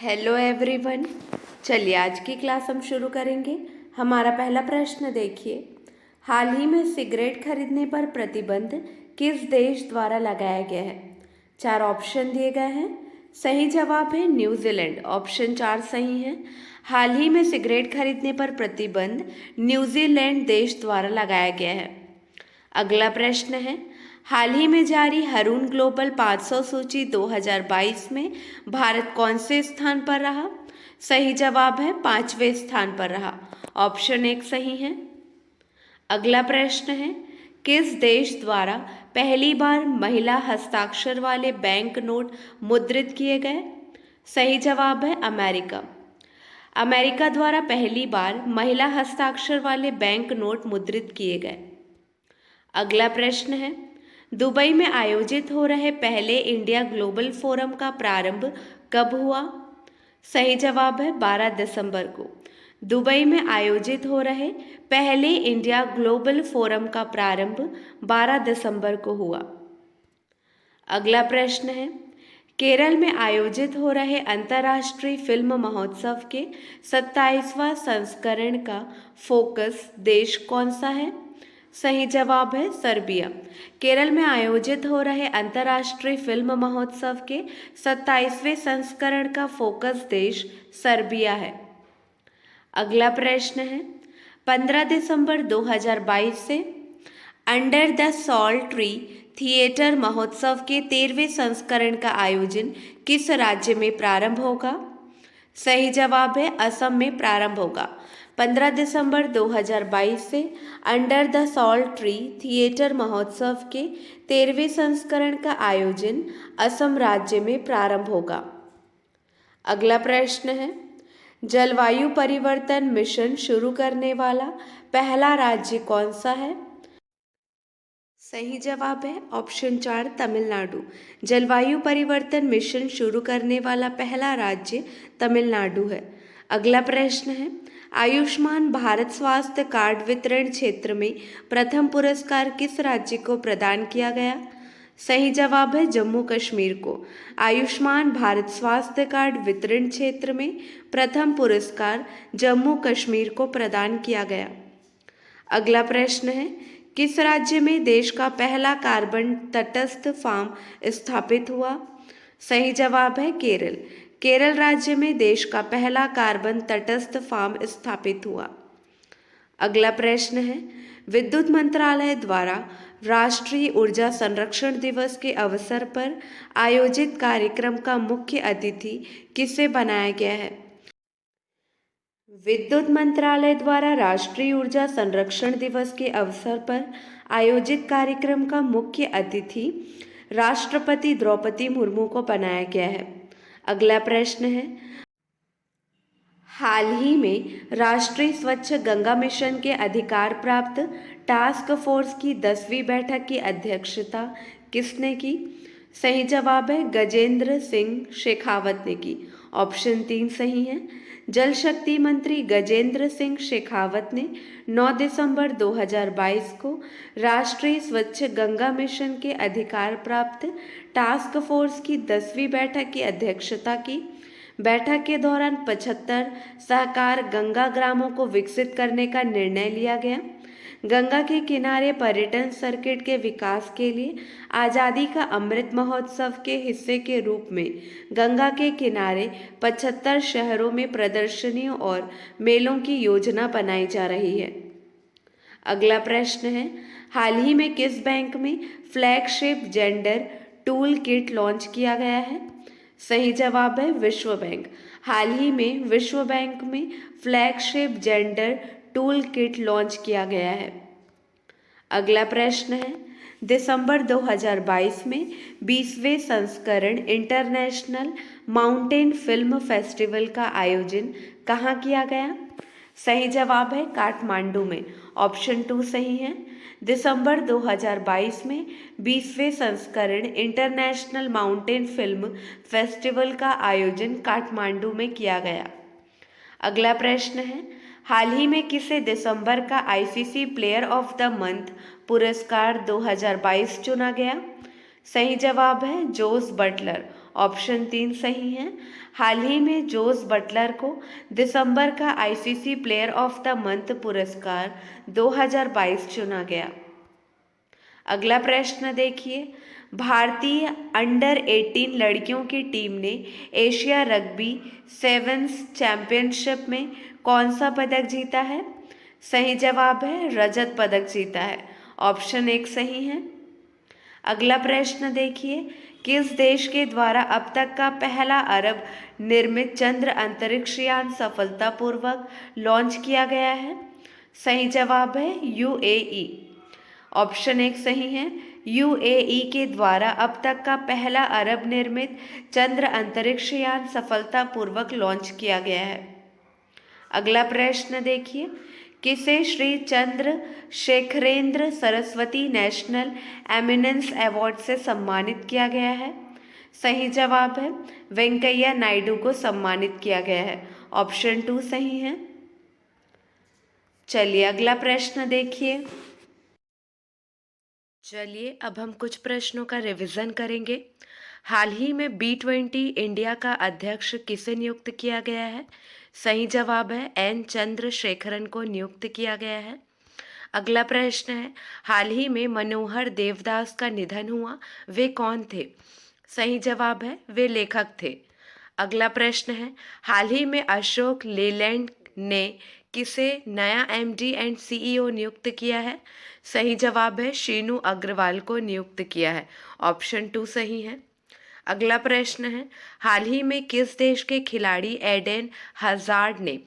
Hello everyone. चलिए आज की क्लास हम शुरू करेंगे। हमारा पहला प्रश्न देखिए, हाल ही में सिगरेट खरीदने पर प्रतिबंध किस देश द्वारा लगाया गया है? 4 ऑप्शन दिए गए हैं। सही जवाब है न्यूजीलैंड। ऑप्शन 4 सही है। हाल ही में सिगरेट खरीदने पर प्रतिबंध न्यूजीलैंड देश द्वारा लगाया गया है। अगला प्रश्न है, हाल ही में जारी हरून ग्लोबल 500 सूची 2022 में भारत कौन से स्थान पर रहा? सही जवाब है 5वें स्थान पर रहा। ऑप्शन 1 सही है। अगला प्रश्न है, किस देश द्वारा पहली बार महिला हस्ताक्षर वाले बैंक नोट मुद्रित किए गए? सही जवाब है अमेरिका। अमेरिका द्वारा पहली बार महिला हस्ताक्षर वाले बैंक नोट मुद्रित किए गए। अगला प्रश्न है, दुबई में आयोजित हो रहे पहले इंडिया ग्लोबल फोरम का प्रारंभ कब हुआ? सही जवाब है 12 दिसंबर को। दुबई में आयोजित हो रहे पहले इंडिया ग्लोबल फोरम का प्रारंभ 12 दिसंबर को हुआ। अगला प्रश्न है, केरल में आयोजित हो रहे अंतर्राष्ट्रीय फिल्म महोत्सव के 27वां संस्करण का फोकस देश कौन सा है? सही जवाब है सर्बिया। केरल में आयोजित हो रहे अंतर्राष्ट्रीय फिल्म महोत्सव के 27वें संस्करण का फोकस देश सर्बिया है। अगला प्रश्न है, 15 दिसंबर 2022 से under the salt tree theatre महोत्सव के 13वें संस्करण का आयोजन किस राज्य में प्रारंभ होगा? सही जवाब है असम में प्रारंभ होगा। 15 दिसंबर 2022 से under the salt tree theatre महोत्सव के 13वें संस्करण का आयोजन असम राज्य में प्रारंभ होगा। अगला प्रश्न है, जलवायु परिवर्तन मिशन शुरू करने वाला पहला राज्य कौन सा है? सही जवाब है ऑप्शन 4 तमिलनाडु। जलवायु परिवर्तन मिशन शुरू करने वाला पहला राज्य तमिलनाडु है। अगला प्रश्न है, आयुष्मान भारत स्वास्थ्य कार्ड वितरण क्षेत्र में प्रथम पुरस्कार किस राज्य को प्रदान किया गया? सही जवाब है जम्मू कश्मीर को। आयुष्मान भारत स्वास्थ्य कार्ड वितरण क्षेत्र में प्रथम पुरस्कार जम्मू कश्मीर को प्रदान किया गया। अगला प्रश्न है, किस राज्य में देश का पहला कार्बन तटस्थ फार्म स्थापित हुआ? सही जवाब है केरल। केरल राज्य में देश का पहला कार्बन तटस्थ फार्म स्थापित हुआ। अगला प्रश्न है, विद्युत मंत्रालय द्वारा राष्ट्रीय ऊर्जा संरक्षण दिवस के अवसर पर आयोजित कार्यक्रम का मुख्य अतिथि किसे बनाया गया है? विद्युत मंत्रालय द्वारा राष्ट्रीय ऊर्जा संरक्षण दिवस के अवसर पर आयोजित कार्यक्रम का मुख्य अतिथि राष्ट्रपति द्रौपदी मुर्मू को बनाया गया है। अगला प्रश्न है, हाल ही में राष्ट्रीय स्वच्छ गंगा मिशन के अधिकार प्राप्त टास्क फोर्स की 10वीं बैठक की अध्यक्षता किसने की? सही जवाब है गजेंद्र सिंह शेखावत ने की। ऑप्शन 3 सही है। जल शक्ति मंत्री गजेंद्र सिंह शेखावत ने 9 दिसंबर 2022 को राष्ट्रीय स्वच्छ गंगा मिशन के अधिकार प्राप्त टास्क फोर्स की 10वीं बैठक की अध्यक्षता की। बैठक के दौरान 75 सहकार गंगा ग्रामों को विकसित करने का निर्णय लिया गया। गंगा के किनारे पर्यटन सर्किट के विकास के लिए आज़ादी का अमृत महोत्सव के हिस्से के रूप में गंगा के किनारे 75 शहरों में प्रदर्शनियों और मेलों की योजना बनाई जा रही है। अगला प्रश्न है, हाल ही में किस बैंक में flagship gender tool kit launch किया गया है? सही जवाब है विश्व बैंक। हाल ही में विश्व बैंक में flagship gender tool kit launch किया गया है। अगला प्रश्न है, दिसंबर 2022 में 20वें संस्करण इंटरनेशनल माउंटेन फिल्म फेस्टिवल का आयोजन कहाँ किया गया? सही जवाब है काठमांडू में। ऑप्शन 2 सही है। दिसंबर 2022 में 20वें संस्करण इंटरनेशनल माउंटेन फिल्म फेस्टिवल का आयोजन काठमांडू में किया गया। अगला प्रश्न है, हाल ही में किसे दिसंबर का ICC player of the month पुरस्कार 2022 चुना गया? सही जवाब है जोस बटलर। ऑप्शन 3 सही है। हाल ही में जोस बटलर को दिसंबर का ICC player of the month पुरस्कार 2022 चुना गया। अगला प्रश्न देखिए, भारतीय अंडर 18 लड़कियों की टीम ने एशिया रग्बी सेवन्स चैंपियनशिप में कौन सा पदक जीता है? सही जवाब है रजत पदक जीता है। ऑप्शन 1 सही है। अगला प्रश्न देखिए, किस देश के द्वारा अब तक का पहला अरब निर्मित चंद्र अंतरिक्ष यान सफलतापूर्वक लॉन्च किया गया है? सही जवाब है यूएई। ऑप्शन 1 सही है। यूएई के द्वारा अब तक का पहला अरब निर्मित चंद्र अंतरिक्ष यान सफलतापूर्वक लॉन्च किया गया है। अगला प्रश्न देखिए, किसे श्री चंद्र शेखरेंद्र सरस्वती नेशनल एमिनेंस अवार्ड से सम्मानित किया गया है? सही जवाब है वेंकैया नायडू को सम्मानित किया गया है। ऑप्शन 2 सही है। चलिए अगला प्रश्न देखिए। चलिए अब हम कुछ प्रश्नों का रिवीजन करेंगे। हाल ही में B20 इंडिया का अध्यक्ष किसे नियुक्त किया गया है? सही जवाब है एन चंद्रशेखरन को नियुक्त किया गया है। अगला प्रश्न है, हाल ही में मनोहर देवदास का निधन हुआ, वे कौन थे? सही जवाब है वे लेखक थे। अगला प्रश्न है, हाल ही में अशोक लेलैंड ने किसे नया एमडी एंड सीईओ नियुक्त किया है? सही जवाब है शीनू अग्रवाल को नियुक्त किया है। ऑप्शन 2 सही है। अगला प्रश्न है, हाल ही में किस देश के खिलाड़ी एडेन हजार्ड ने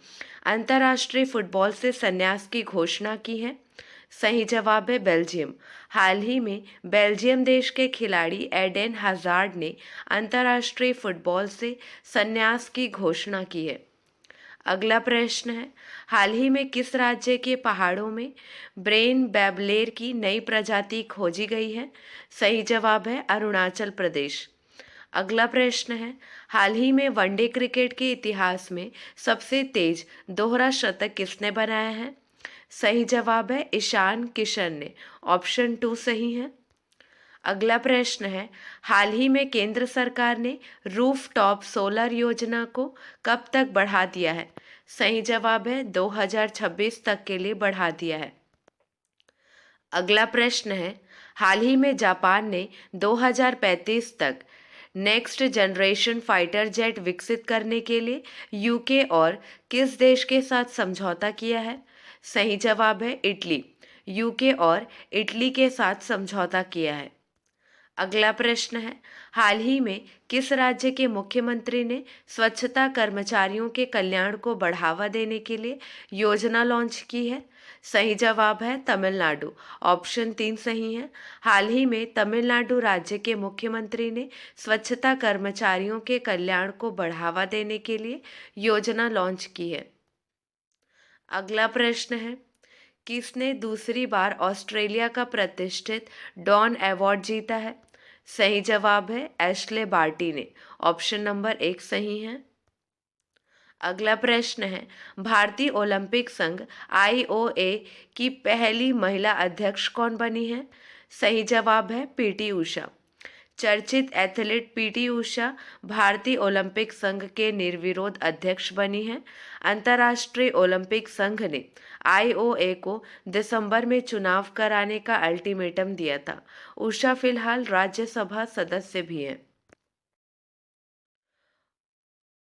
अंतर्राष्ट्रीय फुटबॉल से संन्यास की घोषणा की है? सही जवाब है बेल्जियम। हाल ही में बेल्जियम देश के खिलाड़ी एडेन हजार्ड ने अंतर्राष्ट्रीय फुटबॉल से संन्यास की घोषणा की है। अगला प्रश्न है, हाल ही में किस राज्य के पहाड़ों में ब्रेन बैबलेर की नई प्रजाति खोजी गई है? सही जवाब है अरुणाचल प्रदेश। अगला प्रश्न है, हाल ही में वनडे क्रिकेट के इतिहास में सबसे तेज दोहरा शतक किसने बनाया है? सही जवाब है ईशान किशन ने। ऑप्शन 2 सही है। अगला प्रश्न है, हाल ही में केंद्र सरकार ने रूफ टॉप सोलर योजना को कब तक बढ़ा दिया है? सही जवाब है 2026 तक के लिए बढ़ा दिया है। अगला प्रश्न है, हाल ही में जापान ने 2035 तक नेक्स्ट जनरेशन फाइटर जेट विकसित करने के लिए यूके और किस देश के साथ समझौता किया है? सही जवाब है इटली। यूके और इटली के साथ समझौता किया है। अगला प्रश्न है, हाल ही में किस राज्य के मुख्यमंत्री ने स्वच्छता कर्मचारियों के कल्याण को बढ़ावा देने के लिए योजना लॉन्च की है? सही जवाब है तमिलनाडु। ऑप्शन 3 सही है। हाल ही में तमिलनाडु राज्य के मुख्यमंत्री ने स्वच्छता कर्मचारियों के कल्याण को बढ़ावा देने के लिए योजना लॉन्च की है। अगला प्रश्न है, किसने दूसरी ऑस्ट्रेलिया ऑस्ट्रेलिया का प्रतिष्ठित डॉन अवार्ड जीता है? सही जवाब है एशले बार्टी ने। ऑप्शन नंबर 1 सही है। अगला प्रश्न है, भारतीय ओलंपिक संघ IOA की पहली महिला अध्यक्ष कौन बनी है? सही जवाब है पीटी उषा। चर्चित एथलीट पीटी उषा भारतीय ओलंपिक संघ के निर्विरोध अध्यक्ष बनी हैं। अंतर्राष्ट्रीय ओलंपिक संघ ने IOA को दिसंबर में चुनाव कराने का अल्टीमेटम दिया था। उषा फिलहाल राज्यसभा सदस्य भी हैं।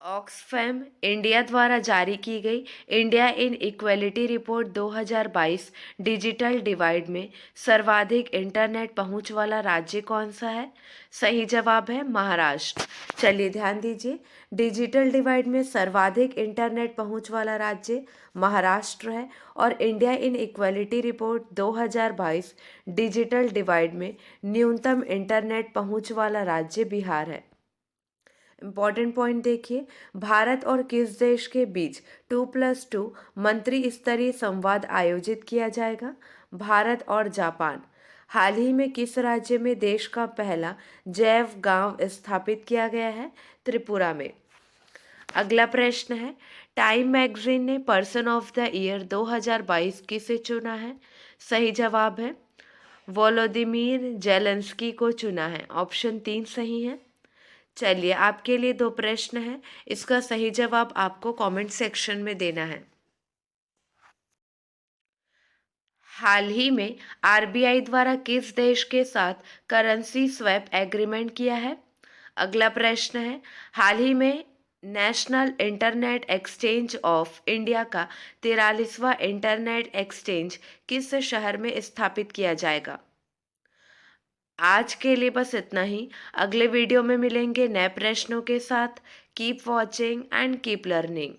ऑक्सफैम इंडिया द्वारा जारी की गई India in equality report 2022 digital divide में सर्वाधिक इंटरनेट पहुंच वाला राज्य कौन सा है? सही जवाब है महाराष्ट्र। चलिए ध्यान दीजिए, डिजिटल डिवाइड में सर्वाधिक इंटरनेट पहुंच वाला राज्य महाराष्ट्र है और India in equality report 2022 digital divide में न्यूनतम इंटरनेट पहुंच वाला राज्य बिहार है। इम्पॉर्टेंट पॉइंट देखिए, भारत और किस देश के बीच 2+2 मंत्री स्तरीय संवाद आयोजित किया जाएगा? भारत और जापान। हाल ही में किस राज्य में देश का पहला जैव गांव स्थापित किया गया है? त्रिपुरा में। अगला प्रश्न है, टाइम मैगजीन ने पर्सन ऑफ द ईयर 2022 किसे चुना है? सही जवाब है वोलोदिमीर जेलेंस्की को चुना है। ऑप्शन 3 सही है। चलिए, आपके लिए दो प्रश्न हैं। इसका सही जवाब आपको कमेंट सेक्शन में देना है। हाल ही में आरबीआई द्वारा किस देश के साथ करेंसी स्वैप एग्रीमेंट किया है? अगला प्रश्न है, हाल ही में national internet exchange of India का 43वां इंटरनेट एक्सचेंज किस शहर में स्थापित किया जाएगा? आज के लिए बस इतना ही। अगले वीडियो में मिलेंगे नए प्रश्नों के साथ। Keep watching and keep learning.